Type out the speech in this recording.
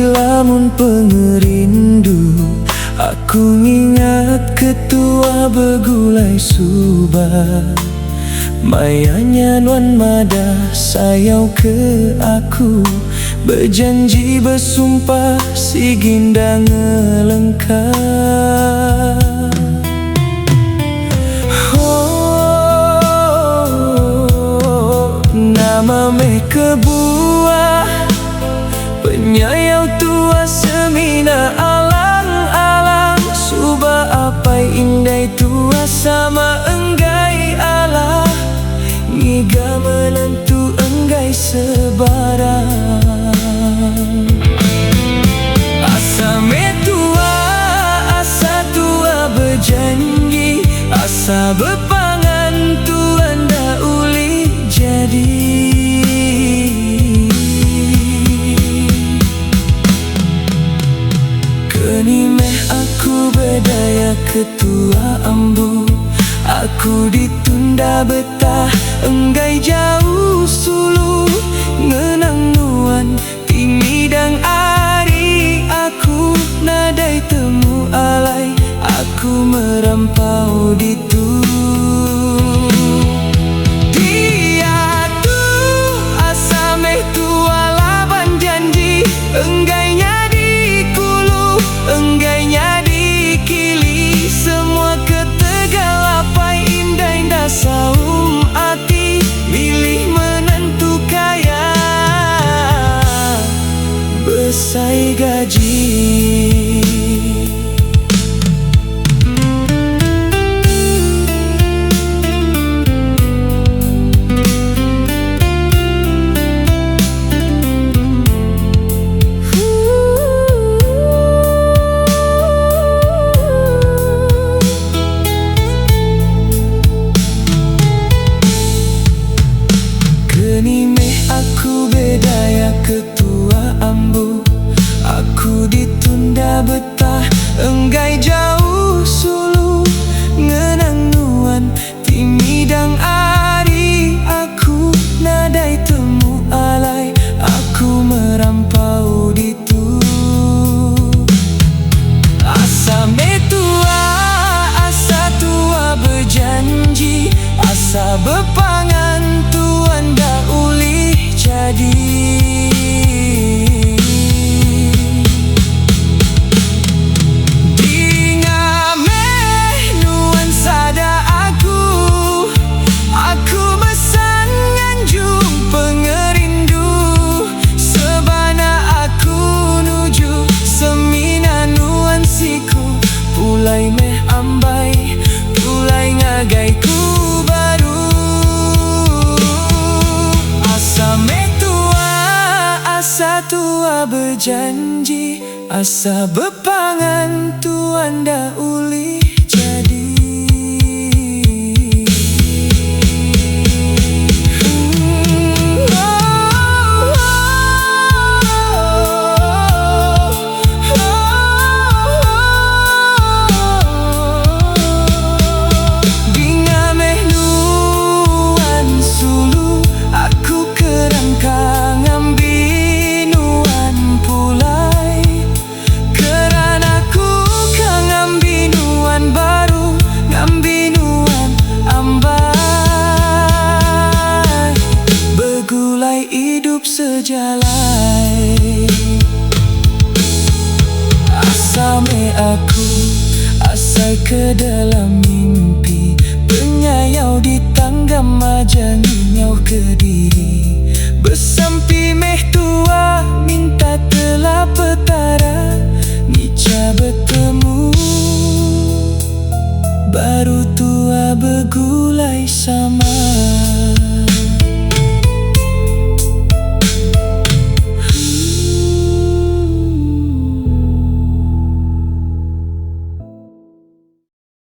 lamun pengerindu, aku ingat ketua begulai subah. Mayanya nuan mada sayau ke aku, berjanji bersumpah si ginda ngelengkap. Nama meh kebuah penyayau tua semina alang-alang, subah apai indai tua sama enggai Allah, ngiga menentu enggai sebarang. Asa tua berjanji, asa bepangan tuan dah uli jadi. Kini meh aku berdaya ketua ambu, aku ditunda betah enggai jauh sulu, ngenang nuan timidang ari aku, nadai temu alai aku merampau ditu. Dia tu asa meh tua laban janji, enggainya dikulu, enggainya dikili, semua ketegal apai indah-indah saum hati, milih menentu kaya besai gaji. Kini meh aku bedaya ketua ambu, aku ditunda betah enggai jauh sulu, ngenang nuan timidang ari aku, nadai temu alai aku merampau ditu. Asa tua berjanji, asa bepangan tuan dah uli jadi. Dinga meh nuan sada aku mesan nganjung pengerindu, sebana aku nuju semina nuan siku, pulai meh ambai, pulai ngagai ku baru. Asa tua berjanji, asa bepangan tuan dah uli jadi. Hidup sejalai, asa me aku asai ke dalam mimpi, penyayau di tangga majang nyau ke diri, bersampi meh tua minta telah petara, nica bertemu baru tua begulai sama.